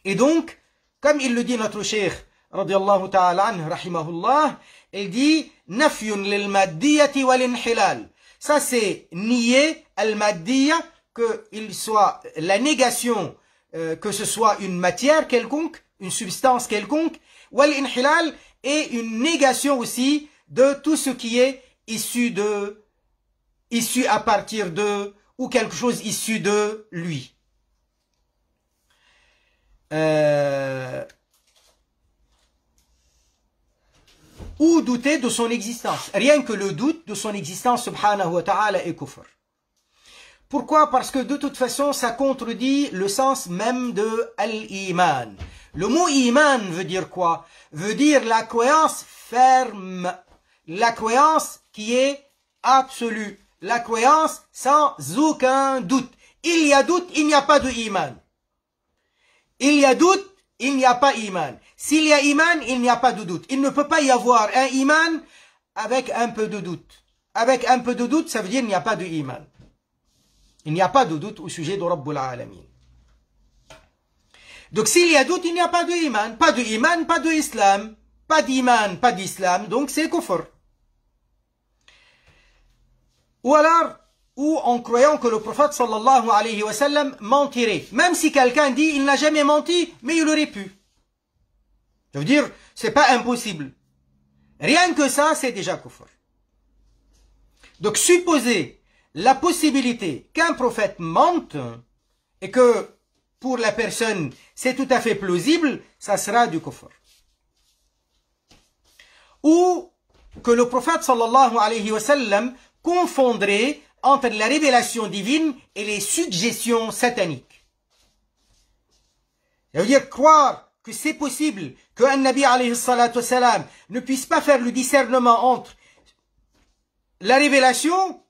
Et donc, comme il le dit notre cheikh, radiyallahu ta'ala anhu, rahimahullah, il dit nafyun lil maddiyati wal inhilal. Ça c'est nier al maddiya, que il soit la négation, que ce soit une matière quelconque, une substance quelconque, wal inhilal, et une négation aussi de tout ce qui est issu à partir de, ou quelque chose issu de lui. Ou douter de son existence. Rien que le doute de son existence, subhanahu wa ta'ala, est kufr. Pourquoi? Parce que de toute façon, ça contredit le sens même de al-iman. Le mot iman veut dire quoi? Veut dire la croyance ferme, la croyance qui est absolue, la croyance sans aucun doute. Il y a doute, il n'y a pas de iman. Il y a doute, il n'y a pas iman. S'il y a iman, il n'y a pas de doute. Il ne peut pas y avoir un iman avec un peu de doute. Avec un peu de doute, ça veut dire qu'il n'y a pas de iman. Il n'y a pas de doute au sujet de Rabbul Alamin. Donc s'il y a doute, il n'y a pas de iman. Pas de iman, pas de islam. Pas d'iman, pas d'islam. Donc c'est kufr. Ou alors, ou en croyant que le prophète sallallahu alayhi wa sallam mentirait. Même si quelqu'un dit il n'a jamais menti, mais il aurait pu. Ça veut dire, c'est pas impossible. Rien que ça, c'est déjà kufr. Donc supposer la possibilité qu'un prophète mente et que pour la personne c'est tout à fait plausible, ça sera du kufr. Ou que le prophète sallallahu alayhi wa sallam confondrait entre la révélation divine et les suggestions sataniques. Ça veut dire croire que c'est possible qu'un Nabi alayhi salatu wa salam ne puisse pas faire le discernement entre la révélation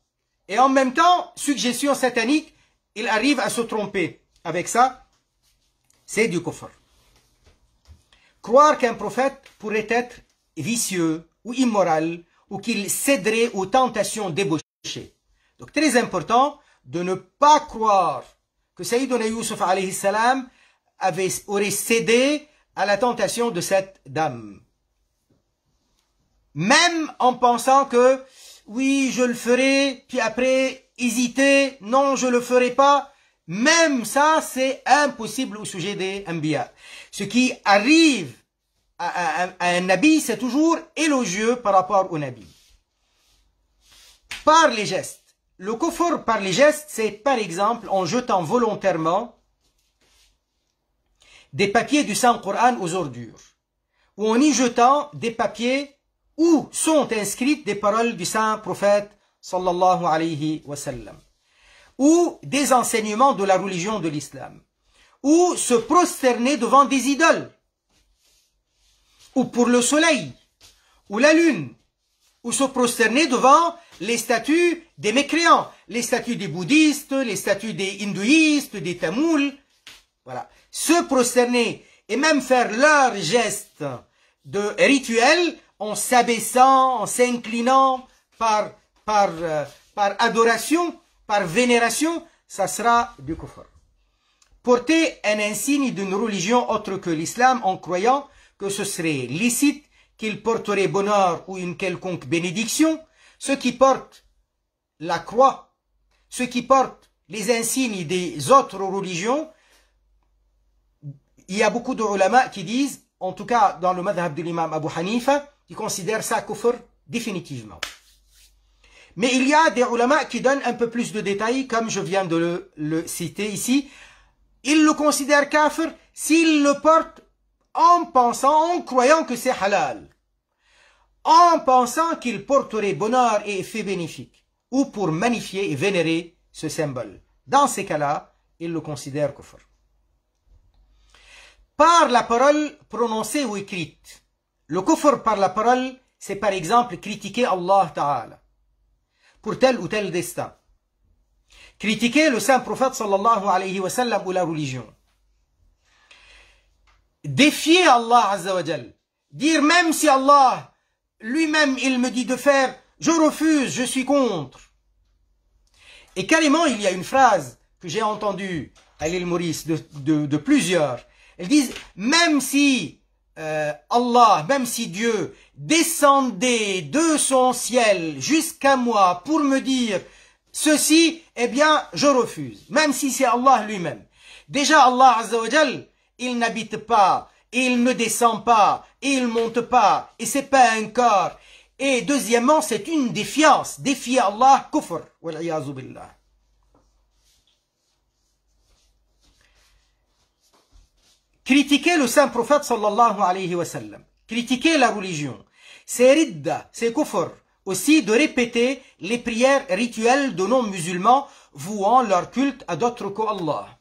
et en même temps suggestion satanique, il arrive à se tromper. Avec ça, c'est du kufr. Croire qu'un prophète pourrait être vicieux ou immoral ou qu'il céderait aux tentations débauchées. Donc très important de ne pas croire que Sayyiduna Yusuf alayhi salam aurait cédé à la tentation de cette dame. Même en pensant que oui, je le ferai, puis après hésiter, non, je le ferai pas. Même ça, c'est impossible au sujet des Anbiya. Ce qui arrive à un Nabi, c'est toujours élogieux par rapport au Nabi. Par les gestes. Le kufr par les gestes, c'est par exemple en jetant volontairement des papiers du Saint-Coran aux ordures, ou en y jetant des papiers où sont inscrites des paroles du Saint-Prophète sallallahu alayhi wa sallam, ou des enseignements de la religion de l'islam, ou se prosterner devant des idoles, ou pour le soleil, ou la lune, ou se prosterner devant les statues des mécréants, les statues des bouddhistes, les statues des hindouistes, des tamouls. Voilà. Se prosterner et même faire leurs gestes de rituel en s'abaissant, en s'inclinant par adoration, par vénération, ça sera du kufr. Porter un insigne d'une religion autre que l'islam en croyant que ce serait licite, qu'il porterait bonheur ou une quelconque bénédiction, ceux qui portent la croix, ceux qui portent les insignes des autres religions, il y a beaucoup de ulama qui disent, en tout cas dans le madhab de l'imam Abu Hanifa, qui considèrent ça kufr définitivement. Mais il y a des ulama qui donnent un peu plus de détails, comme je viens de le citer ici. Ils le considèrent kafir s'ils le portent en pensant, en croyant que c'est halal, en pensant qu'il porterait bonheur et effet bénéfique, ou pour magnifier et vénérer ce symbole. Dans ces cas-là, ils le considèrent kufr. Par la parole prononcée ou écrite. Le kufr par la parole, c'est par exemple critiquer Allah Ta'ala pour tel ou tel destin. Critiquer le saint prophète sallallahu alayhi wa sallam ou la religion. Défier Allah Azza wa Jal. Dire même si Allah lui-même il me dit de faire, je refuse, je suis contre. Et carrément il y a une phrase que j'ai entendue à l'île Maurice de plusieurs. Elles disent, même si Allah, même si Dieu descendait de son ciel jusqu'à moi pour me dire ceci, eh bien je refuse. Même si c'est Allah lui-même. Déjà Allah Azza wa Jal, il n'habite pas, et il ne descend pas, et il ne monte pas, et c'est pas un corps. Et deuxièmement, c'est une défiance. Défier Allah, kufr. Wal-iyazu billah. Critiquer le saint prophète sallallahu alayhi wa sallam. Critiquer la religion. C'est ridda, c'est kufr. Aussi de répéter les prières rituelles de non-musulmans vouant leur culte à d'autres qu'Allah.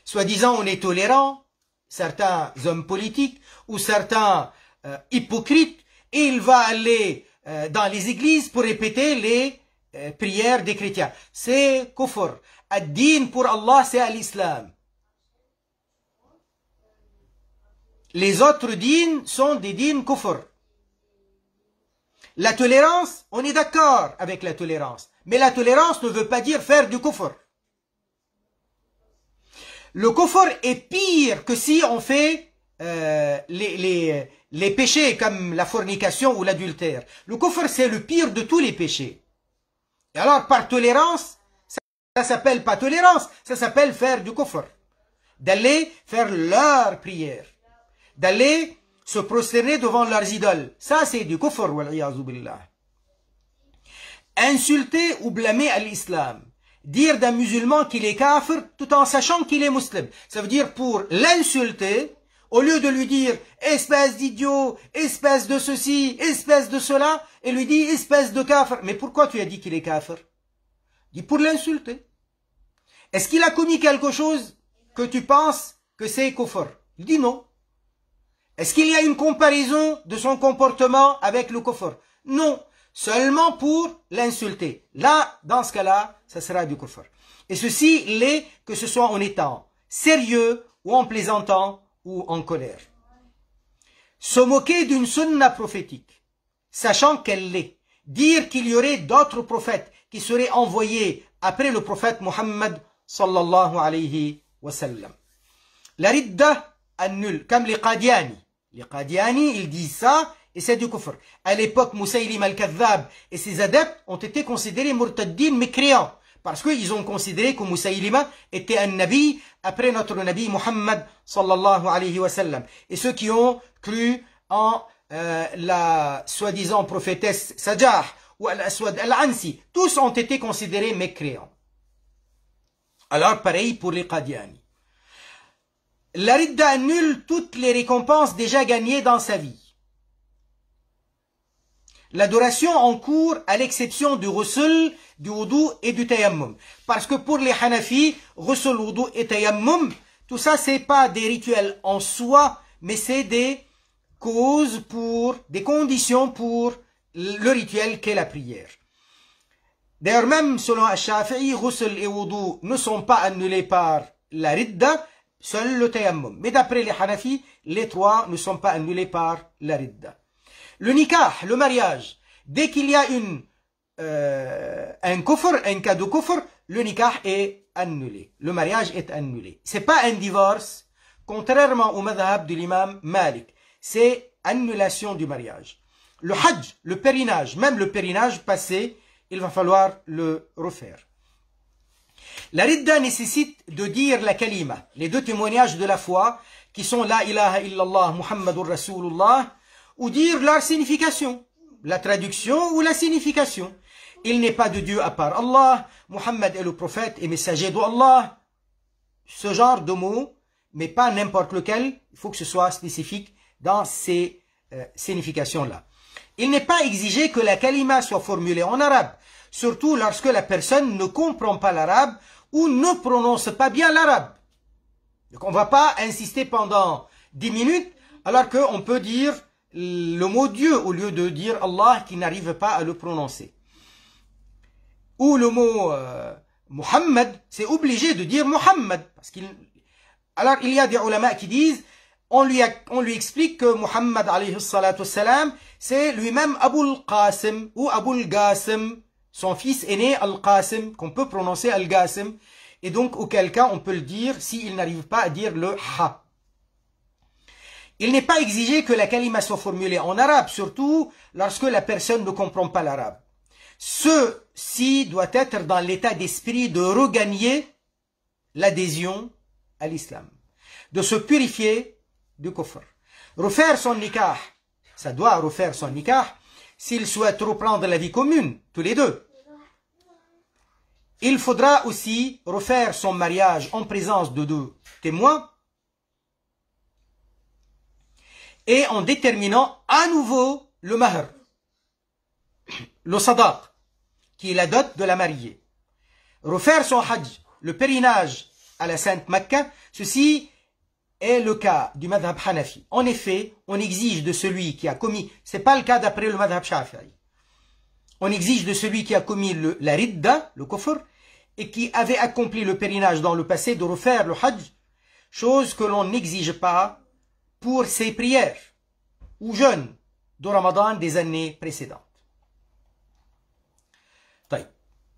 Soi-disant on est tolérant, certains hommes politiques ou certains hypocrites, et il va aller dans les églises pour répéter les prières des chrétiens. C'est kufr. Ad-din pour Allah, c'est à l'islam. Les autres dînes sont des dînes kufr. La tolérance, on est d'accord avec la tolérance. Mais la tolérance ne veut pas dire faire du kufr. Le kufr est pire que si on fait les péchés comme la fornication ou l'adultère. Le kufr, c'est le pire de tous les péchés. Et alors, par tolérance, ça s'appelle pas tolérance, ça s'appelle faire du kufr. D'aller faire leur prière. D'aller se prosterner devant leurs idoles. Ça, c'est du kufr, wal-iyazu billah. Insulter ou blâmer à l'islam. Dire d'un musulman qu'il est kafir tout en sachant qu'il est musulman. Ça veut dire pour l'insulter, au lieu de lui dire espèce d'idiot, espèce de ceci, espèce de cela, et lui dit espèce de kafir. Mais pourquoi tu as dit qu'il est kafir? Dis pour l'insulter. Est-ce qu'il a commis quelque chose que tu penses que c'est kufr? Il dit non. Est-ce qu'il y a une comparaison de son comportement avec le kufr? Non. Seulement pour l'insulter. Là, dans ce cas-là, ça sera du kufr. Et ceci l'est que ce soit en étant sérieux ou en plaisantant ou en colère. Se moquer d'une sunna prophétique, sachant qu'elle l'est. Dire qu'il y aurait d'autres prophètes qui seraient envoyés après le prophète Muhammad sallallahu alayhi wa sallam. La ridda annule, comme les Qadiani. Les Qadiani, ils disent ça, et c'est du kufr. À l'époque, Moussaïlim al-Kadhab et ses adeptes ont été considérés murtaddin mécréants, parce qu'ils ont considéré que Moussaïlima était un nabi après notre nabi Muhammad sallallahu alayhi wa sallam. Et ceux qui ont cru en la soi-disant prophétesse Sajah ou al-Aswad al-Ansi, tous ont été considérés mécréants. Alors pareil pour les Qadiani. La ridda annule toutes les récompenses déjà gagnées dans sa vie. L'adoration en cours à l'exception du ghusl, du wudu et du tayammum. Parce que pour les Hanafis, ghusl, wudu et tayammum, tout ça c'est pas des rituels en soi, mais c'est des causes pour, des conditions pour le rituel qu'est la prière. D'ailleurs même selon Al-Shafi'i, ghusl et wudu ne sont pas annulés par la ridda, seul le tayammum. Mais d'après les Hanafis, les trois ne sont pas annulés par la ridda. Le nikah, le mariage, dès qu'il y a un kufr, un cas de kufr, le nikah est annulé. Le mariage est annulé. C'est pas un divorce, contrairement au madhab de l'imam Malik. C'est annulation du mariage. Le hajj, le pèlerinage, même le pèlerinage passé, il va falloir le refaire. La ridda nécessite de dire la kalima, les deux témoignages de la foi, qui sont la ilaha illallah Muhammadur Rasulullah, ou dire leur signification, la traduction ou la signification. Il n'est pas de Dieu à part Allah, Muhammad est le prophète et messager d'Allah. Ce genre de mots, mais pas n'importe lequel, il faut que ce soit spécifique dans ces significations-là. Il n'est pas exigé que la kalima soit formulée en arabe, surtout lorsque la personne ne comprend pas l'arabe ou ne prononce pas bien l'arabe. Donc on ne va pas insister pendant 10 minutes alors qu'on peut dire le mot Dieu au lieu de dire Allah qui n'arrive pas à le prononcer. Ou le mot Muhammad, c'est obligé de dire Muhammad. Alors il y a des ulama qui disent, on lui explique que Muhammad alayhi salatu wassalam, c'est lui-même Abul Qasim ou Abul Qasim. Son fils est né Al-Qasim, qu'on peut prononcer Al-Qasim. Et donc auquel cas on peut le dire s'il n'arrive pas à dire le Ha. Il n'est pas exigé que la kalima soit formulée en arabe, surtout lorsque la personne ne comprend pas l'arabe. Ceci doit être dans l'état d'esprit de regagner l'adhésion à l'islam, de se purifier du kufr. Refaire son nikah, ça doit refaire son nikah, s'il souhaite reprendre la vie commune, tous les deux. Il faudra aussi refaire son mariage en présence de deux témoins, et en déterminant à nouveau le mahr, le sadaq, qui est la dot de la mariée. Refaire son hajj, le pèlerinage à la Sainte Mecca, ceci est le cas du madhab Hanafi. En effet, on exige de celui qui a commis, c'est pas le cas d'après le madhab Shafi'i, on exige de celui qui a commis la ridda, le kufr, et qui avait accompli le pèlerinage dans le passé de refaire le hajj, chose que l'on n'exige pas pour ses prières ou jeûnes de Ramadan des années précédentes.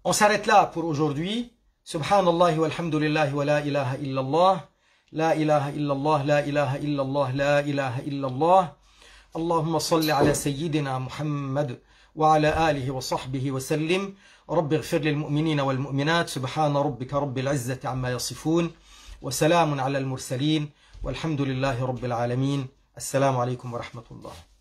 On s'arrête là pour aujourd'hui. Subhanallah walhamdulillah wa la ilaha illallah. La ilaha illallah, la ilaha illallah, la ilaha illallah. Allahumma salli ala sayyidina Muhammad wa ala alihi wa sahbihi wa sallim. Rabbi ighfir lil mu'minina wal mu'minat. Subhana rabbika rabbil izzati amma yasifun. Wa salamun ala al mursalin. Walhamdulillahi rabbil alamin. Assalamu alaikum wa rahmatullah.